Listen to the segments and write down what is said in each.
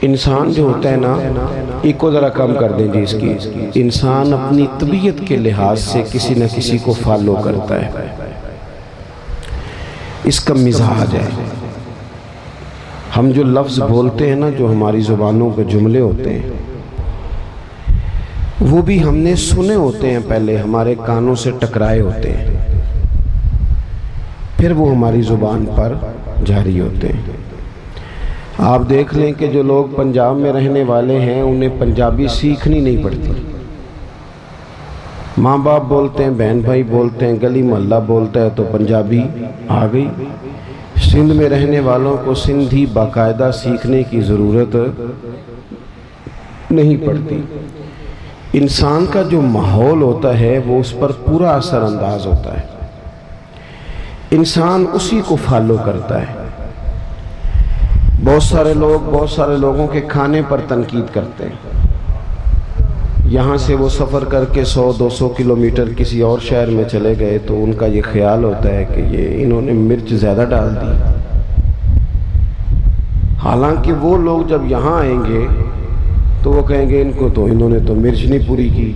انسان جو ہوتا ہے نا، ایک کو ذرا کم کر دیں جی اس کی، انسان اپنی طبیعت کے لحاظ سے کسی نہ کسی کو فالو کرتا ہے، اس کا مزاج ہے۔ ہم جو لفظ بولتے ہیں نا، جو ہماری زبانوں پہ جملے ہوتے ہیں، وہ بھی ہم نے سنے ہوتے ہیں، پہلے ہمارے کانوں سے ٹکرائے ہوتے ہیں، پھر وہ ہماری زبان پر جاری ہوتے ہیں۔ آپ دیکھ لیں کہ جو لوگ پنجاب میں رہنے والے ہیں، انہیں پنجابی سیکھنی نہیں پڑتی، ماں باپ بولتے ہیں، بہن بھائی بولتے ہیں، گلی محلہ بولتا ہے تو پنجابی آ گئی۔ سندھ میں رہنے والوں کو سندھی باقاعدہ سیکھنے کی ضرورت نہیں پڑتی۔ انسان کا جو ماحول ہوتا ہے وہ اس پر پورا اثر انداز ہوتا ہے، انسان اسی کو فالو کرتا ہے۔ بہت سارے لوگوں کے کھانے پر تنقید کرتے ہیں، یہاں سے وہ سفر کر کے 100-200 کلومیٹر کسی اور شہر میں چلے گئے تو ان کا یہ خیال ہوتا ہے کہ یہ انہوں نے مرچ زیادہ ڈال دی، حالانکہ وہ لوگ جب یہاں آئیں گے تو وہ کہیں گے انہوں نے تو مرچ نہیں پوری کی۔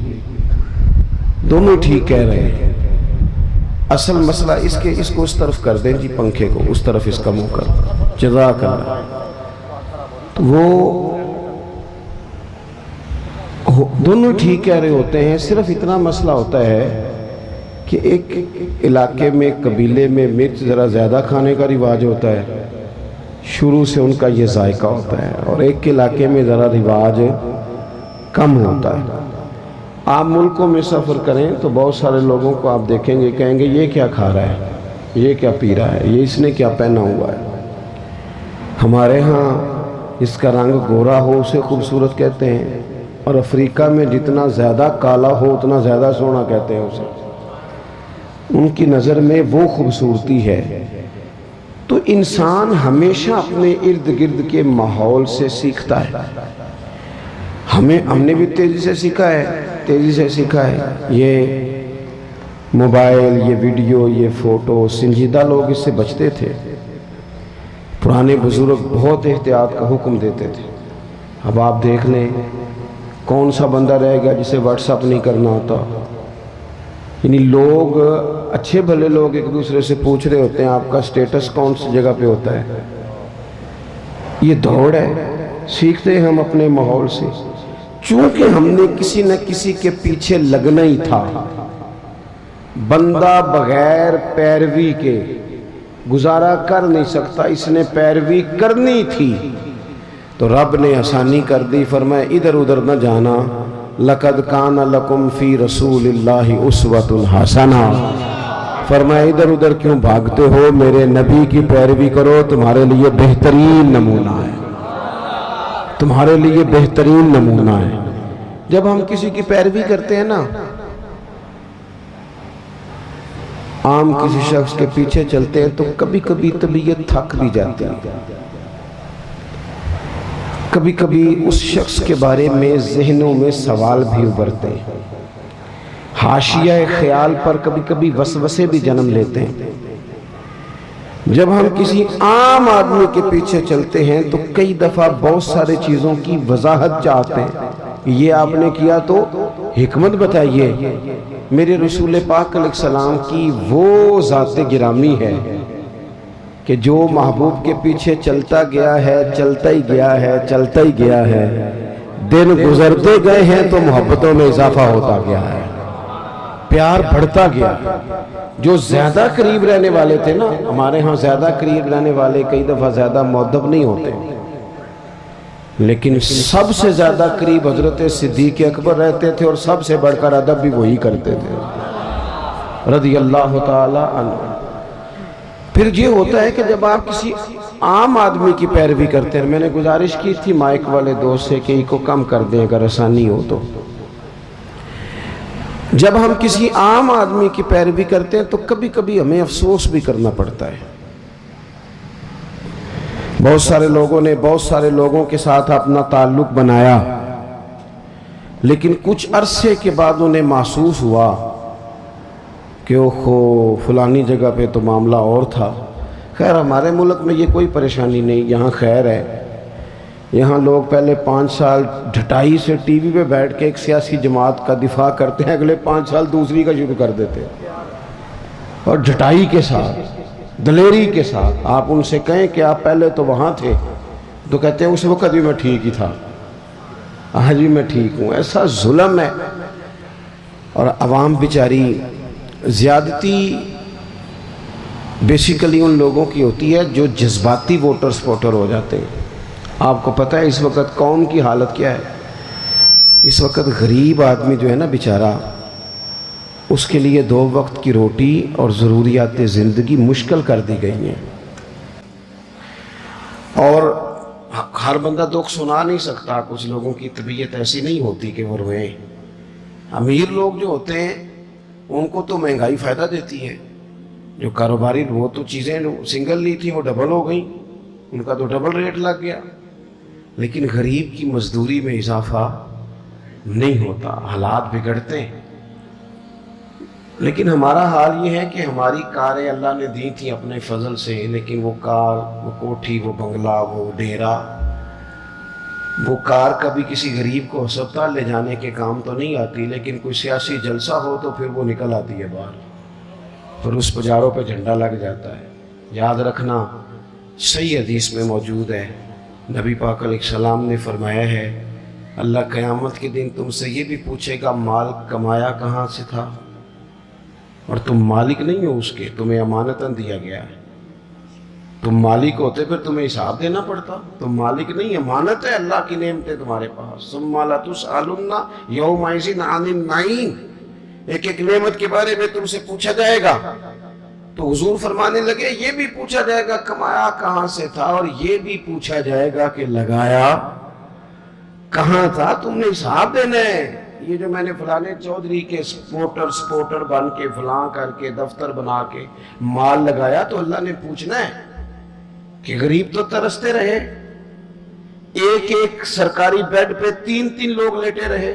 دونوں ٹھیک کہہ رہے ہیں، اصل مسئلہ اس کو اس طرف کر دیں جی، پنکھے کو اس طرف اس کا منہ کر، جزاک اللہ۔ تو وہ دونوں ٹھیک کہہ رہے ہوتے ہیں، صرف اتنا مسئلہ ہوتا ہے کہ ایک علاقے میں، قبیلے میں مرچ ذرا زیادہ کھانے کا رواج ہوتا ہے، شروع سے ان کا یہ ذائقہ ہوتا ہے، اور ایک علاقے میں ذرا رواج کم ہوتا ہے۔ آپ ملکوں میں سفر کریں تو بہت سارے لوگوں کو آپ دیکھیں گے، کہیں گے یہ کیا کھا رہا ہے، یہ کیا پی رہا ہے، یہ اس نے کیا پہنا ہوا ہے۔ ہمارے ہاں اس کا رنگ گورا ہو اسے خوبصورت کہتے ہیں، اور افریقہ میں جتنا زیادہ کالا ہو اتنا زیادہ سونا کہتے ہیں اسے، ان کی نظر میں وہ خوبصورتی ہے۔ تو انسان ہمیشہ اپنے ارد گرد کے ماحول سے سیکھتا ہے۔ ہم نے بھی تیزی سے سیکھا ہے۔ یہ موبائل، یہ ویڈیو، یہ فوٹو، سنجیدہ لوگ اس سے بچتے تھے، پرانے بزرگ بہت احتیاط کا حکم دیتے تھے۔ اب آپ دیکھ لیں کون سا بندہ رہے گا جسے واٹس اپ نہیں کرنا آتا، یعنی لوگ، اچھے بھلے لوگ ایک دوسرے سے پوچھ رہے ہوتے ہیں آپ کا سٹیٹس کون سی جگہ پہ ہوتا ہے۔ یہ دوڑ ہے، سیکھتے ہیں ہم اپنے ماحول سے، چونکہ ہم نے کسی نہ کسی کے پیچھے لگنا ہی تھا۔ بندہ بغیر پیروی کے گزارا کر نہیں سکتا، اس نے پیروی کرنی تھی تو رب نے آسانی کر دی، فرمایا ادھر ادھر نہ جانا، لَقَدْ كَانَ لَكُمْ فِي رَسُولِ اللَّهِ أُسْوَةٌ حَسَنَةٌ، فرمایا ادھر ادھر کیوں بھاگتے ہو، میرے نبی کی پیروی کرو، تمہارے لیے بہترین نمونہ ہے، تمہارے لیے بہترین نمونہ ہے۔ جب ہم کسی کی پیروی کرتے ہیں نا، عام کسی شخص کے پیچھے چلتے ہیں تو کبھی کبھی طبیعت تھک بھی جاتی ہے، کبھی کبھی اس شخص کے بارے میں ذہنوں میں سوال بھی ابھرتے ہیں، حاشیہ خیال پر کبھی کبھی وسوسے بھی جنم لیتے ہیں۔ جب ہم کسی عام آدمی کے پیچھے چلتے ہیں تو کئی دفعہ بہت سارے چیزوں کی وضاحت چاہتے ہیں، یہ آپ نے کیا تو حکمت بتائیے۔ میرے رسول پاک علیہ السلام کی وہ ذات گرامی ہے کہ جو محبوب کے پیچھے چلتا گیا ہے، چلتا ہی گیا ہے، چلتا ہی گیا ہے، دن گزرتے گئے ہیں تو محبتوں میں اضافہ ہوتا گیا ہے، پیار بڑھتا گیا۔ جو زیادہ قریب رہنے والے تھے نا، ہمارے ہاں زیادہ قریب رہنے والے کئی دفعہ زیادہ مؤدب نہیں ہوتے، لیکن سب سے زیادہ قریب حضرت صدیق اکبر رہتے تھے، اور سب سے بڑھ کر ادب بھی وہی کرتے تھے رضی اللہ تعالی عنہ۔ پھر یہ ہوتا ہے کہ جب آپ کسی عام آدمی کی پیروی کرتے ہیں، میں نے گزارش کی تھی مائک والے دوست سے کہ ان کو کم کر دیں اگر آسانی ہو تو، جب ہم کسی عام آدمی کی پیروی کرتے ہیں تو کبھی کبھی ہمیں افسوس بھی کرنا پڑتا ہے۔ بہت سارے لوگوں نے بہت سارے لوگوں کے ساتھ اپنا تعلق بنایا، لیکن کچھ عرصے کے بعد انہیں محسوس ہوا کہ فلانی جگہ پہ تو معاملہ اور تھا۔ خیر ہمارے ملک میں یہ کوئی پریشانی نہیں، یہاں خیر ہے، یہاں لوگ پہلے 5 سال ڈھٹائی سے ٹی وی پہ بیٹھ کے ایک سیاسی جماعت کا دفاع کرتے ہیں، اگلے 5 سال دوسری کا شروع کر دیتے ہیں، اور ڈھٹائی کے ساتھ، دلیری کے ساتھ۔ آپ ان سے کہیں کہ آپ پہلے تو وہاں تھے، تو کہتے ہیں اس وقت بھی میں ٹھیک ہی تھا، آج بھی میں ٹھیک ہوں۔ ایسا ظلم ہے۔ اور عوام بیچاری، زیادتی بیسیکلی ان لوگوں کی ہوتی ہے جو جذباتی ووٹر سپورٹر ہو جاتے ہیں۔ آپ کو پتہ ہے اس وقت قوم کی حالت کیا ہے؟ اس وقت غریب آدمی جو ہے نا بیچارہ، اس کے لیے 2 وقت کی روٹی اور ضروریات زندگی مشکل کر دی گئی ہیں، اور ہر بندہ دکھ سنا نہیں سکتا۔ کچھ لوگوں کی طبیعت ایسی نہیں ہوتی کہ وہ روئیں۔ امیر لوگ جو ہوتے ہیں ان کو تو مہنگائی فائدہ دیتی ہے، جو کاروباری وہ تو چیزیں سنگل لی تھی وہ ڈبل ہو گئیں، ان کا تو ڈبل ریٹ لگ گیا، لیکن غریب کی مزدوری میں اضافہ نہیں ہوتا، حالات بگڑتے ہیں۔ لیکن ہمارا حال یہ ہے کہ ہماری کاریں اللہ نے دی تھیں اپنے فضل سے، لیکن وہ کار، وہ کوٹھی، وہ بنگلہ، وہ ڈیرا، وہ کار کبھی کسی غریب کو ہسپتال لے جانے کے کام تو نہیں آتی، لیکن کوئی سیاسی جلسہ ہو تو پھر وہ نکل آتی ہے باہر، پھر اس پجاروں پہ جھنڈا لگ جاتا ہے۔ یاد رکھنا، صحیح حدیث میں موجود ہے، نبی پاک علیہ السلام نے فرمایا ہے، اللہ قیامت کے دن تم سے یہ بھی پوچھے گا مال کمایا کہاں سے تھا، اور تم مالک نہیں ہو اس کے، تمہیں امانتاً دیا گیا ہے۔ تم مالک ہوتے پھر تمہیں حساب دینا پڑتا، تم مالک نہیں، امانت ہے، اللہ کی نعمتیں تمہارے پاس۔ ثم لا تسألن یومئذ عن النعیم، ایک ایک نعمت کے بارے میں تم سے پوچھا جائے گا۔ تو حضور فرمانے لگے یہ بھی پوچھا جائے گا کمایا کہاں سے تھا، اور یہ بھی پوچھا جائے گا کہ لگایا کہاں تھا، تم نے حساب دینا ہے۔ یہ جو میں نے فلانے چودھری کے سپورٹر بن کے فلاں کر کے دفتر بنا کے مال لگایا، تو اللہ نے پوچھنا ہے کہ غریب تو ترستے رہے، ایک ایک سرکاری بیڈ پہ 3 لوگ لیٹے رہے،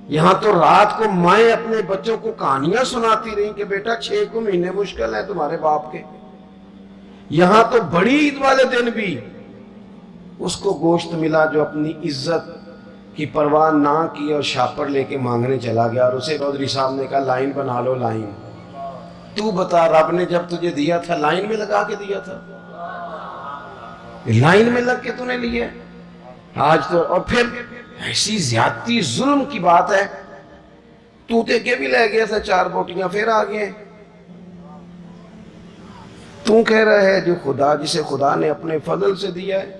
یہاں تو رات کو مائیں اپنے بچوں کو کہانیاں سناتی رہیں کہ بیٹا 6 کو مہینے مشکل ہے تمہارے باپ کے۔ یہاں تو بڑی عید والے دن بھی اس کو گوشت ملا جو اپنی عزت کی پرواہ نہ کی اور شاپر لے کے مانگنے چلا گیا، اور اسے چودھری صاحب نے کہا لائن بنا لو، لائن۔ تو بتا رب نے جب تجھے دیا تھا لائن میں لگا کے دیا تھا؟ لائن میں لگ کے تو نے لیا آج تو۔ اور پھر ایسی زیادتی ظلم کی بات ہے، توتے کے بھی لے گیا تھا 4 بوٹیاں پھر آ گئے۔ تو کہہ رہا ہے جو خدا، جسے خدا نے اپنے فضل سے دیا ہے،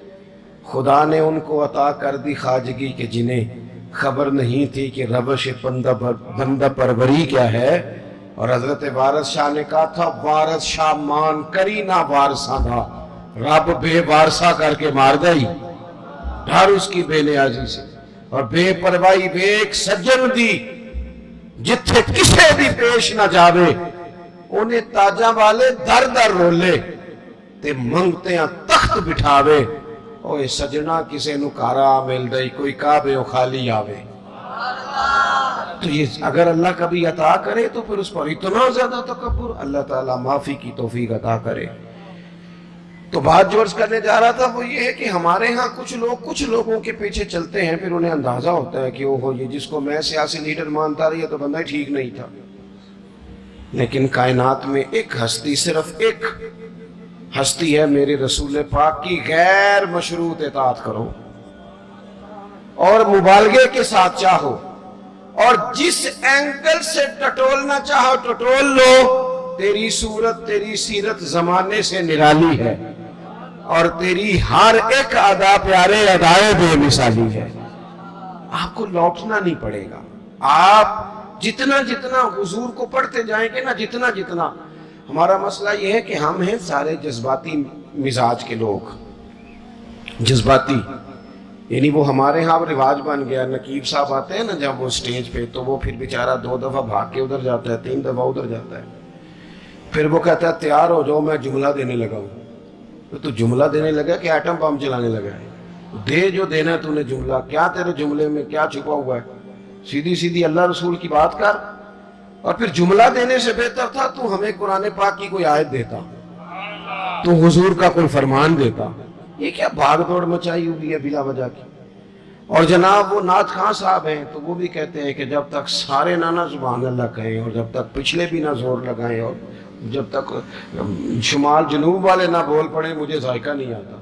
خدا نے ان کو عطا کر دی خواجگی کہ جنہیں خبر نہیں تھی کہ روش بندہ پروری کیا ہے۔ اور حضرت وارث شاہ نے کہا تھا وارث شاہ مان کری نہ وارثاں دا، رب بے وارثہ کر کے مار دئی، ڈر اس کی بے نیازی سے، اور بے پروائی بے ایک سجن دی جتھے کسے بھی پیش نہ جاوے، انہیں تاجاں والے در در رولے تے منگتے ہیں تخت بٹھاوے، اوے سجنا کسے نکارا مل دئی، کوئی کعبے و خالی آوے۔ تو یہ اگر اللہ کبھی عطا کرے تو پھر اس پر اتنا زیادہ تکبر، اللہ تعالیٰ معافی کی توفیق عطا کرے۔ تو بات جو عرض کرنے جا رہا تھا وہ یہ ہے کہ ہمارے ہاں کچھ لوگوں کے پیچھے چلتے ہیں، پھر انہیں اندازہ ہوتا ہے کہ اوہو یہ جس کو میں سیاسی لیڈر مانتا رہی ہے تو بندہ ٹھیک نہیں تھا۔ لیکن کائنات میں ایک ہستی، صرف ایک ہستی ہے میرے رسول پاک کی، غیر مشروط اطاعت کرو اور مبالغے کے ساتھ چاہو، اور جس اینگل سے ٹٹولنا چاہو ٹٹول لو، تیری صورت تیری سیرت زمانے سے نرالی ہے، اور تیری ہر ایک ادا پیارے ادائے بے مثالی ہے۔ آپ کو لوٹنا نہیں پڑے گا، آپ جتنا حضور کو پڑھتے جائیں گے نا، جتنا ہمارا مسئلہ یہ ہے کہ ہم ہیں سارے جذباتی مزاج کے لوگ، جذباتی، یعنی وہ ہمارے ہاں رواج بن گیا۔ نقیب صاحب آتے ہیں نا جب وہ سٹیج پہ، تو وہ پھر بیچارہ 2 دفعہ بھاگ کے ادھر جاتا ہے، 3 دفعہ ادھر جاتا ہے، پھر وہ کہتا ہے تیار ہو جاؤ میں جملہ دینے لگا ہوں۔ تو جملہ دینے لگا کہ ایٹم بم چلانے لگا ہے؟ دے جو دینا ہے تو نے جملہ، کیا تیرے جملے میں کیا چھپا ہوا ہے؟ سیدھی اللہ رسول کی بات کر۔ اور پھر جملہ دینے سے بہتر تھا تو ہمیں قرآن پاک کی کوئی آیت دیتا، تو حضور کا کوئی فرمان دیتا، یہ کیا بھاگ دوڑ مچائی ہوئی ہے بلا وجہ کی. اور جناب وہ نعت خاں صاحب ہیں تو وہ بھی کہتے ہیں کہ جب تک سارے نہ سبحان اللہ کہیں اور جب تک پچھلے بھی نہ زور لگائیں اور جب تک شمال جنوب والے نہ بول پڑے مجھے ذائقہ نہیں آتا.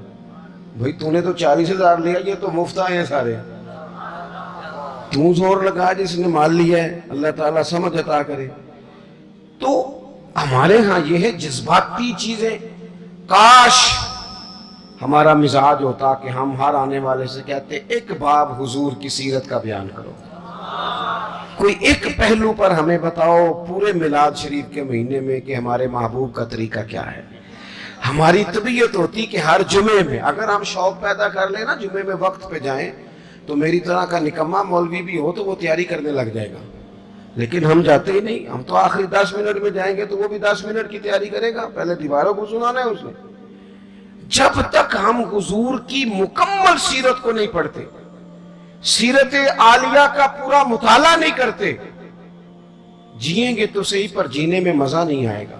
بھئی تو نے تو 40,000 لیا, یہ تو مفت آئے ہیں سارے, تو زور لگا جس نے مال لیا ہے. اللہ تعالیٰ سمجھ عطا کرے. تو ہمارے ہاں یہ ہے جذباتی چیزیں. کاش ہمارا مزاج ہوتا کہ ہم ہر آنے والے سے کہتے ایک باب حضور کی سیرت کا بیان کرو, کوئی ایک پہلو پر ہمیں بتاؤ پورے میلاد شریف کے مہینے میں کہ ہمارے محبوب کا طریقہ کیا ہے. ہماری طبیعت ہوتی کہ ہر جمعے میں اگر ہم شوق پیدا کر لیں نا جمعے میں وقت پہ جائیں, تو میری طرح کا نکمہ مولوی بھی ہو تو وہ تیاری کرنے لگ جائے گا. لیکن ہم جاتے ہی نہیں, ہم تو آخری 10 منٹ میں جائیں گے تو وہ بھی 10 منٹ کی تیاری کرے گا, پہلے دیواروں کو سنانا ہے اس نے. جب تک ہم حضور کی مکمل سیرت کو نہیں پڑھتے, سیرت عالیہ کا پورا مطالعہ نہیں کرتے, جئیں گے تو صحیح پر جینے میں مزہ نہیں آئے گا.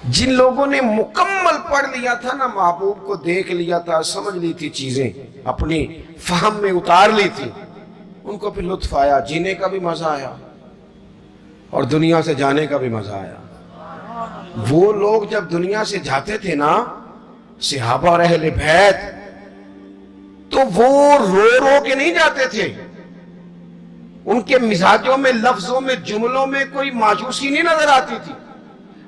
جن لوگوں نے مکمل پڑھ لیا تھا نا, محبوب کو دیکھ لیا تھا, سمجھ لی تھی چیزیں, اپنی فہم میں اتار لی تھی, ان کو پھر لطف آیا, جینے کا بھی مزہ آیا اور دنیا سے جانے کا بھی مزہ آیا. وہ لوگ جب دنیا سے جاتے تھے نا, صحابہ اور اہل بیت, تو وہ رو رو کے نہیں جاتے تھے. ان کے مزاجوں میں, لفظوں میں, جملوں میں کوئی مایوسی نہیں نظر آتی تھی.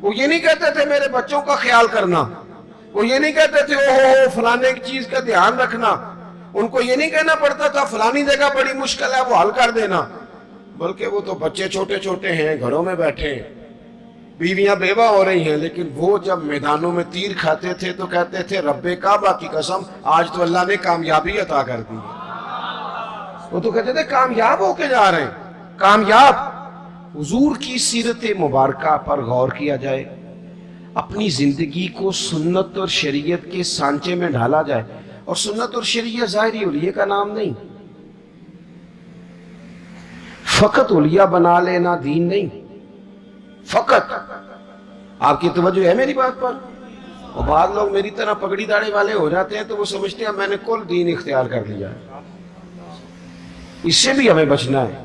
وہ یہ نہیں کہتے تھے میرے بچوں کا خیال کرنا, وہ یہ نہیں کہتے تھے اوہ فلانے کی چیز کا دھیان رکھنا, ان کو یہ نہیں کہنا پڑتا تھا فلانی جگہ بڑی مشکل ہے وہ حل کر دینا. بلکہ وہ تو بچے چھوٹے چھوٹے ہیں, گھروں میں بیٹھے ہیں, بیویاں بیوہ ہو رہی ہیں, لیکن وہ جب میدانوں میں تیر کھاتے تھے تو کہتے تھے رب کعبہ کی قسم آج تو اللہ نے کامیابی عطا کر دی. وہ تو کہتے تھے کامیاب ہو کے جا رہے ہیں, کامیاب. حضور کی سیرت مبارکہ پر غور کیا جائے, اپنی زندگی کو سنت اور شریعت کے سانچے میں ڈھالا جائے. اور سنت اور شریعت ظاہری اولیاء کا نام نہیں, فقط اولیاء بنا لینا دین نہیں. فقط آپ کی توجہ ہے میری بات پر؟ اور بعض لوگ میری طرح پگڑی داڑھی والے ہو جاتے ہیں تو وہ سمجھتے ہیں میں نے کل دین اختیار کر لیا ہے. اس سے بھی ہمیں بچنا ہے.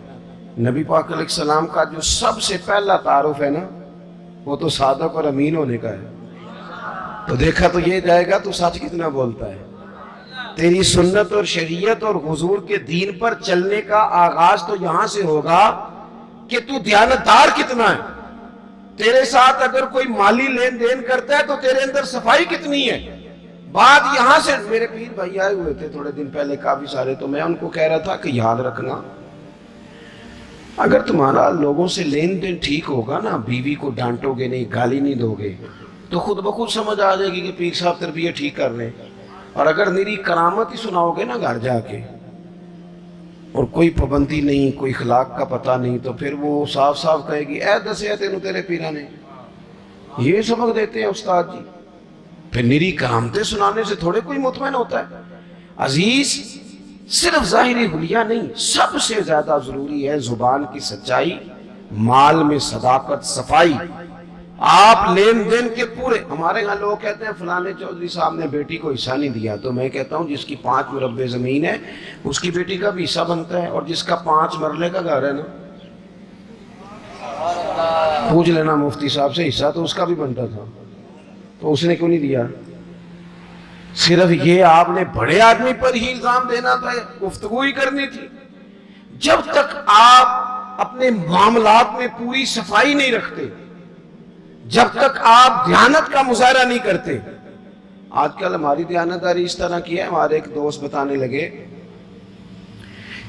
نبی پاک علیہ السلام کا جو سب سے پہلا تعارف ہے نا, وہ تو صادق اور امین ہونے کا ہے. تو دیکھا تو یہ جائے گا تو سچ کتنا بولتا ہے. تیری سنت اور شریعت اور حضور کے دین پر چلنے کا آغاز تو یہاں سے ہوگا کہ تو دیانتدار کتنا ہے. تیرے ساتھ اگر کوئی مالی لین دین کرتا ہے تو تیرے اندر صفائی کتنی ہے. بات یہاں سے. میرے پیر بھائی آئے ہوئے تھے تھوڑے دن پہلے کافی سارے, تو میں ان کو کہہ رہا تھا کہ یاد رکھنا اگر تمہارا لوگوں سے لین دین ٹھیک ہوگا نا, بیوی کو ڈانٹو گے نہیں, گالی نہیں دو گے, تو خود بخود سمجھ آ جائے گی کہ پیر صاحب تربیت ٹھیک کر رہے ہیں. اور اگر میری کرامت ہی سناؤ گے نا گھر جا کے, اور کوئی پابندی نہیں, کوئی اخلاق کا پتہ نہیں, تو پھر وہ صاف صاف کہے گی اے دسے تینوں تیرے پیرا نے. یہ سبق دیتے ہیں استاد جی. پھر نری کرامتیں سنانے سے تھوڑے کوئی مطمئن ہوتا ہے. عزیز, صرف ظاہری حلیہ نہیں, سب سے زیادہ ضروری ہے زبان کی سچائی, مال میں صداقت, صفائی. آپ لین دین کے پورے. ہمارے یہاں لوگ کہتے ہیں فلانے چودھری صاحب نے بیٹی کو حصہ نہیں دیا, تو میں کہتا ہوں جس کی 5 مربع زمین ہے اس کی بیٹی کا بھی حصہ بنتا ہے, اور جس کا 5 مرلے کا گھر ہے نا, پوچھ لینا مفتی صاحب سے, حصہ تو اس کا بھی بنتا تھا, تو اس نے کیوں نہیں دیا؟ صرف یہ آپ نے بڑے آدمی پر ہی الزام دینا تھا, گفتگو ہی کرنی تھی. جب تک آپ اپنے معاملات میں پوری صفائی نہیں رکھتے, جب تک آپ دیانت کا مظاہرہ نہیں کرتے. آج کل ہماری دیانتداری اس طرح کی ہے, ہمارے ایک دوست بتانے لگے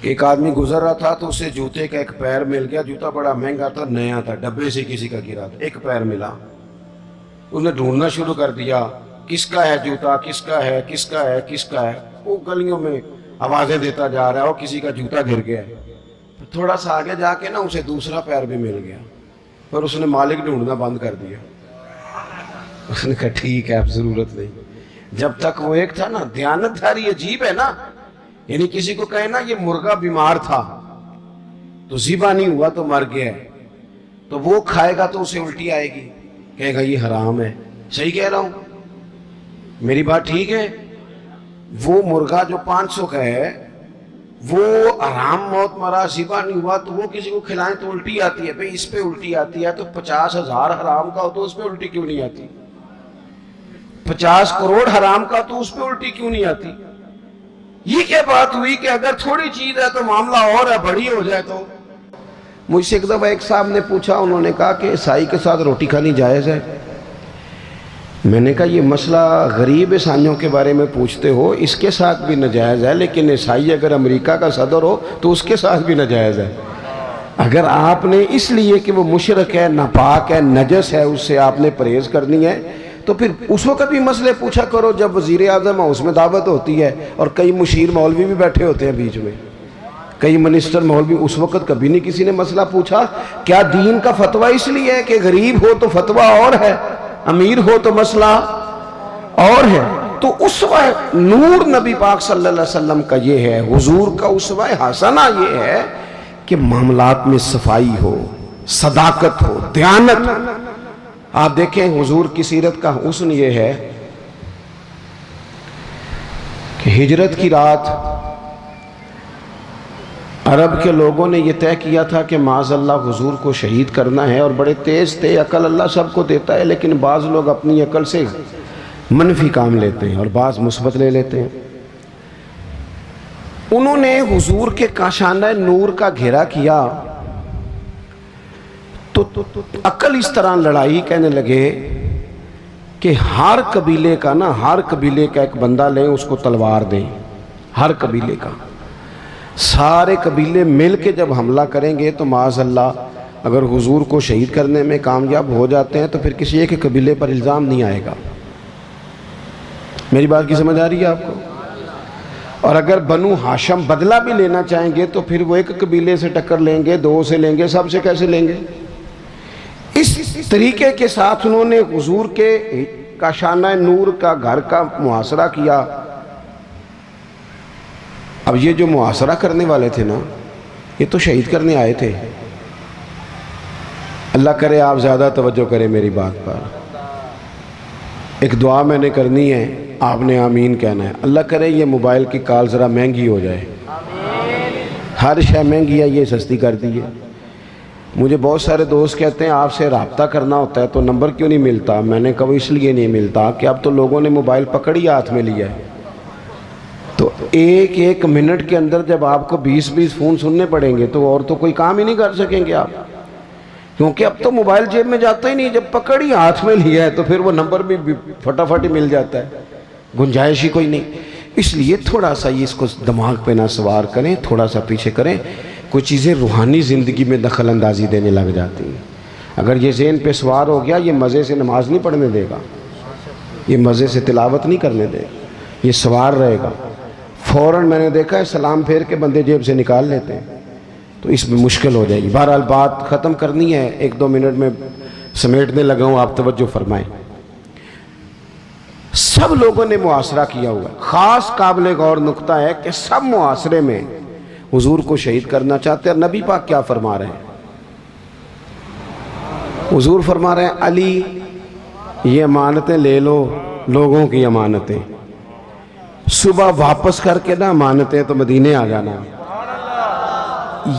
کہ ایک آدمی گزر رہا تھا تو اسے جوتے کا ایک پیر مل گیا. جوتا بڑا مہنگا تھا, نیا تھا, ڈبے سے کسی کا گرا تھا, ایک پیر ملا. اس نے ڈھونڈنا شروع کر دیا کس کا ہے جوتا, کس کا ہے, کس کا ہے, کس کا ہے. وہ گلیوں میں آوازیں دیتا جا رہا ہے, اور کسی کا جوتا گر گیا ہے. تھوڑا سا آگے جا کے نا اسے دوسرا پیر بھی مل گیا, اور اس نے مالک ڈھونڈنا بند کر دیا. اس نے کہا ٹھیک ہے اب ضرورت نہیں. جب تک وہ ایک تھا نا, دیانتداری عجیب ہے نا. یعنی کسی کو کہے نا یہ مرغا بیمار تھا تو ذبح نہیں ہوا تو مر گیا ہے, تو وہ کھائے گا تو اسے الٹی آئے گی, کہے گا یہ حرام ہے. صحیح کہہ رہا ہوں؟ میری بات ٹھیک ہے؟ وہ مرغا جو 500 کا ہے وہ حرام موت مرا سیبا نہیں ہوا تو وہ کسی کو کھلائیں تو الٹی آتی ہے. بھئی اس پہ الٹی آتی ہے تو 50,000 حرام کا ہو تو اس پہ الٹی کیوں نہیں آتی؟ 50 کروڑ حرام کا تو اس پہ الٹی کیوں نہیں آتی؟ یہ کیا بات ہوئی کہ اگر تھوڑی چیز ہے تو معاملہ اور ہے، بڑی ہو جائے تو؟ مجھ سے ایک دفعہ ایک صاحب نے پوچھا، انہوں نے کہا کہ عیسائی کے ساتھ روٹی کھانی جائز ہے. میں نے کہا یہ مسئلہ غریب عیسائیوں کے بارے میں پوچھتے ہو، اس کے ساتھ بھی ناجائز ہے، لیکن عیسائی اگر امریکہ کا صدر ہو تو اس کے ساتھ بھی ناجائز ہے. اگر آپ نے اس لیے کہ وہ مشرک ہے، ناپاک ہے، نجس ہے، اس سے آپ نے پرہیز کرنی ہے تو پھر اس وقت بھی مسئلے پوچھا کرو جب وزیر اعظم ہے، اس میں دعوت ہوتی ہے اور کئی مشیر مولوی بھی بیٹھے ہوتے ہیں بیچ میں، کئی منسٹر مولوی. اس وقت کبھی نہیں کسی نے مسئلہ پوچھا. کیا دین کا فتویٰ اس لیے ہے کہ غریب ہو تو فتویٰ اور ہے، امیر ہو تو مسئلہ اور ہے؟ تو اسوہ نور نبی پاک صلی اللہ علیہ وسلم کا یہ ہے، حضور کا اسوہ حسنہ یہ ہے کہ معاملات میں صفائی ہو، صداقت ہو، دیانت. آپ دیکھیں حضور کی سیرت کا حسن یہ ہے کہ ہجرت کی رات عرب کے لوگوں نے یہ طے کیا تھا کہ معاذ اللہ حضور کو شہید کرنا ہے، اور بڑے تیز تھے. عقل اللہ سب کو دیتا ہے لیکن بعض لوگ اپنی عقل سے منفی کام لیتے ہیں اور بعض مثبت لے لیتے ہیں. انہوں نے حضور کے کاشانہ نور کا گھیرا کیا تو عقل اس طرح لڑائی، کہنے لگے کہ ہر قبیلے کا ایک بندہ لیں، اس کو تلوار دیں. ہر قبیلے کا، سارے قبیلے مل کے جب حملہ کریں گے تو معاذ اللہ اگر حضور کو شہید کرنے میں کامیاب ہو جاتے ہیں تو پھر کسی ایک قبیلے پر الزام نہیں آئے گا. میری بات کی سمجھ آ رہی ہے آپ کو؟ اور اگر بنو ہاشم بدلہ بھی لینا چاہیں گے تو پھر وہ ایک قبیلے سے ٹکر لیں گے، دو سے لیں گے، سب سے کیسے لیں گے؟ اس طریقے کے ساتھ انہوں نے حضور کے کاشانہ نور کا گھر کا محاصرہ کیا. اب یہ جو محاصرہ کرنے والے تھے نا، یہ تو شہید کرنے آئے تھے. اللہ کرے آپ زیادہ توجہ کریں میری بات پر. ایک دعا میں نے کرنی ہے، آپ نے آمین کہنا ہے. اللہ کرے یہ موبائل کی کال ذرا مہنگی ہو جائے. ہر شے مہنگی ہے، یہ سستی کر دی ہے. مجھے بہت سارے دوست کہتے ہیں آپ سے رابطہ کرنا ہوتا ہے تو نمبر کیوں نہیں ملتا؟ میں نے کہا اس لیے نہیں ملتا کہ اب تو لوگوں نے موبائل پکڑی ہاتھ میں لیا ہے، تو ایک منٹ کے اندر جب آپ کو 20 فون سننے پڑیں گے تو اور تو کوئی کام ہی نہیں کر سکیں گے آپ، کیونکہ اب تو موبائل جیب میں جاتا ہی نہیں. جب پکڑی ہاتھ میں لیا ہے تو پھر وہ نمبر بھی فٹافٹ ہی مل جاتا ہے، گنجائش ہی کوئی نہیں. اس لیے تھوڑا سا یہ اس کو دماغ پہ نہ سوار کریں، تھوڑا سا پیچھے کریں. کوئی چیزیں روحانی زندگی میں دخل اندازی دینے لگ جاتی ہیں. اگر یہ ذہن پہ سوار ہو گیا، یہ مزے سے نماز نہیں پڑھنے دے گا، یہ مزے سے تلاوت نہیں کرنے دے گا، یہ سوار رہے گا. فوراً میں نے دیکھا ہے سلام پھیر کے بندے جیب سے نکال لیتے ہیں، تو اس میں مشکل ہو جائے گی. بہرحال بات ختم کرنی ہے، 1-2 منٹ میں سمیٹنے لگا ہوں، آپ توجہ فرمائیں. سب لوگوں نے محاصرہ کیا ہوا ہے. خاص قابل غور نقطہ ہے کہ سب محاصرے میں حضور کو شہید کرنا چاہتے ہیں. اور نبی پاک کیا فرما رہے ہیں؟ حضور فرما رہے ہیں علی یہ امانتیں لے لو، لوگوں کی امانتیں، صبح واپس کر کے نا امانتیں تو مدینے آ جانا.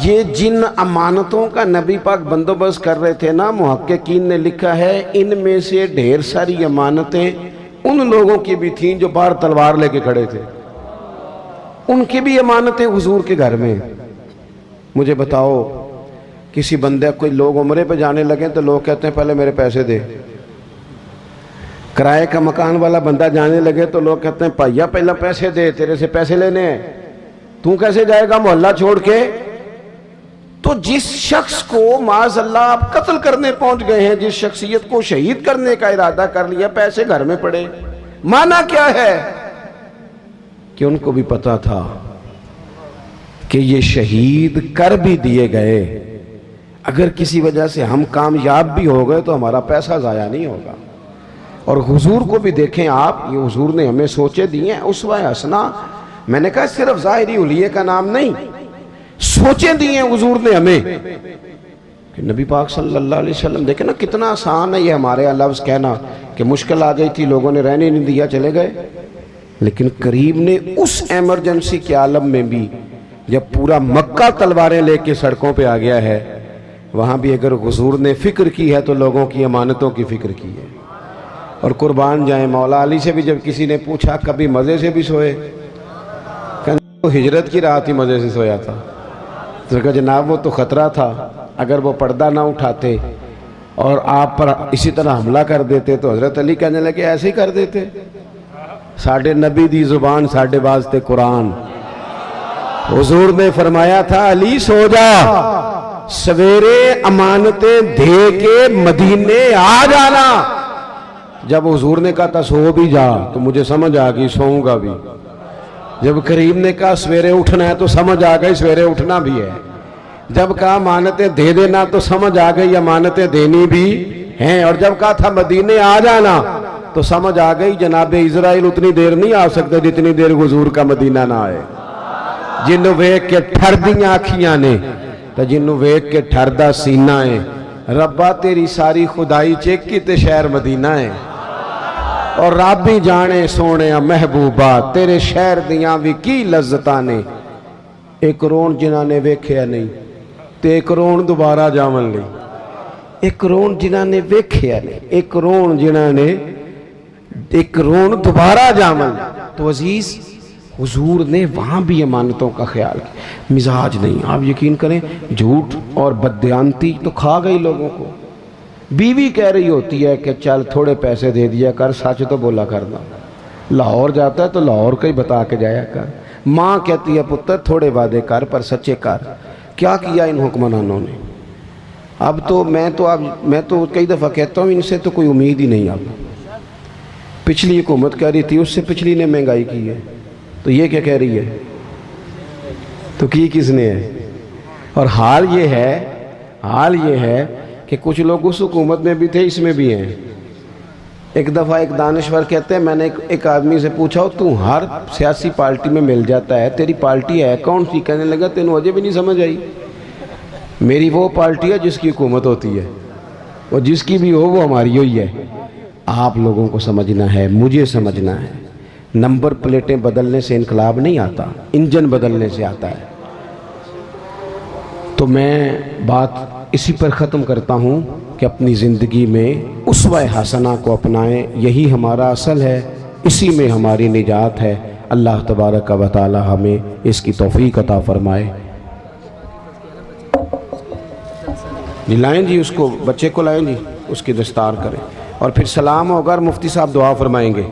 یہ جن امانتوں کا نبی پاک بندوبست کر رہے تھے نا، محققین نے لکھا ہے ان میں سے ڈھیر ساری امانتیں ان لوگوں کی بھی تھیں جو باہر تلوار لے کے کھڑے تھے، ان کی بھی امانتیں حضور کے گھر میں. مجھے بتاؤ کسی بندے کوئی لوگ عمرے پہ جانے لگیں تو لوگ کہتے ہیں پہلے میرے پیسے دے. کرائے کا مکان والا بندہ جانے لگے تو لوگ کہتے ہیں بھائیا پہلا پیسے دے، تیرے سے پیسے لینے ہیں، تو کیسے جائے گا محلہ چھوڑ کے؟ تو جس شخص کو معاذ اللہ آپ قتل کرنے پہنچ گئے ہیں، جس شخصیت کو شہید کرنے کا ارادہ کر لیا، پیسے گھر میں پڑے. معنی کیا ہے؟ کہ ان کو بھی پتا تھا کہ یہ شہید کر بھی دیے گئے، اگر کسی وجہ سے ہم کامیاب بھی ہو گئے تو ہمارا پیسہ ضائع نہیں ہوگا. اور حضور کو بھی دیکھیں آپ، یہ حضور نے ہمیں سوچے دیے ہیں اسوہ حسنہ. میں نے کہا صرف ظاہری حلیے کا نام نہیں، سوچیں دیے ہیں حضور نے ہمیں. کہ نبی پاک صلی اللہ علیہ وسلم دیکھیں نا کتنا آسان ہے یہ ہمارے یہاں لفظ کہنا کہ مشکل آ گئی تھی لوگوں نے رہنے نہیں دیا چلے گئے، لیکن کریم نے اس ایمرجنسی کے عالم میں بھی جب پورا مکہ تلواریں لے کے سڑکوں پہ آ گیا ہے، وہاں بھی اگر حضور نے فکر کی ہے تو لوگوں کی امانتوں کی فکر کی ہے۔ اور قربان جائیں مولا علی سے بھی جب کسی نے پوچھا کبھی مزے سے بھی سوئے، کہا ہجرت کی رات ہی مزے سے سویا تھا۔ تو کہا جناب وہ تو خطرہ تھا، اگر وہ پردہ نہ اٹھاتے اور آپ پر اسی طرح حملہ کر دیتے تو حضرت علی کہنے لگے ایسے ہی کر دیتے، ساڈے نبی دی زبان ساڈے واسطے قرآن۔ حضور نے فرمایا تھا علی سو جا، سویرے امانتیں دے کے مدینے آ جانا۔ جب حضور نے کہا تھا سو بھی جا تو مجھے سمجھ آ گئی سوؤں گا بھی، جب کریم نے کہا سویرے اٹھنا ہے تو سمجھ آ گئی سویرے اٹھنا بھی ہے، جب کہا امانتیں دے دینا تو سمجھ آ گئی امانتیں دینی بھی ہیں، اور جب کہا تھا مدینے آ جانا تو سمجھ آ گئی جناب اسرائیل اتنی دیر نہیں آ سکتے جتنی دیر حضور کا مدینہ نہ آئے۔ جنوں ویکھ کے ٹھر دیاں آکھیاں نے تو جنوں ویکھ کے ٹھر دا سینہ ہے، ربا تیری ساری خدائی چیکی تے شہر مدینہ ہے، اور رب ہی جانے سونے محبوبہ تیرے شہر دیاں بھی کی لذتاں نے۔ ایک رون جنہاں نے ویکھیا نہیں تے ایک رون دوبارہ جاون نہیں، ایک رون جنہاں نے ویکھیا نہیں، ایک رون جنہاں نے ایک رون دوبارہ جاون۔ تو عزیز حضور نے وہاں بھی امانتوں کا خیال کیا، مزاج نہیں۔ آپ یقین کریں جھوٹ اور بددیانتی تو کھا گئی لوگوں کو۔ بیوی کہہ رہی ہوتی ہے کہ چل تھوڑے پیسے دے دیا کر، سچ تو بولا کرنا، لاہور جاتا ہے تو لاہور کا ہی بتا کے جایا کر۔ ماں کہتی ہے پتر تھوڑے وعدے کر پر سچے کر۔ کیا کیا ان حکمرانوں نے؟ اب تو میں تو کئی دفعہ کہتا ہوں ان سے تو کوئی امید ہی نہیں۔ اب پچھلی حکومت کہہ رہی تھی اس سے پچھلی نے مہنگائی کی ہے، تو یہ کیا کہہ رہی ہے؟ تو کی کس نے ہے؟ اور حال یہ ہے کہ کچھ لوگ اس حکومت میں بھی تھے اس میں بھی ہیں۔ ایک دفعہ ایک دانشور کہتے ہیں میں نے ایک آدمی سے پوچھا تو ہر سیاسی پارٹی میں مل جاتا ہے، تیری پارٹی ہے کون سی؟ کہنے لگا تینوں اجے بھی نہیں سمجھ آئی، میری وہ پارٹی ہے جس کی حکومت ہوتی ہے، اور جس کی بھی ہو وہ ہماری ہوئی ہے۔ آپ لوگوں کو سمجھنا ہے، مجھے سمجھنا ہے، نمبر پلیٹیں بدلنے سے انقلاب نہیں آتا، انجن بدلنے سے آتا ہے۔ تو میں بات اسی پر ختم کرتا ہوں کہ اپنی زندگی میں اسوہ حسنہ کو اپنائیں، یہی ہمارا اصل ہے، اسی میں ہماری نجات ہے۔ اللہ تبارک و تعالی ہمیں اس کی توفیق عطا فرمائے۔ جی لائیں جی اس کو، بچے کو لائیں جی، اس کی دستار کریں، اور پھر سلام ہوگا اور مفتی صاحب دعا فرمائیں گے۔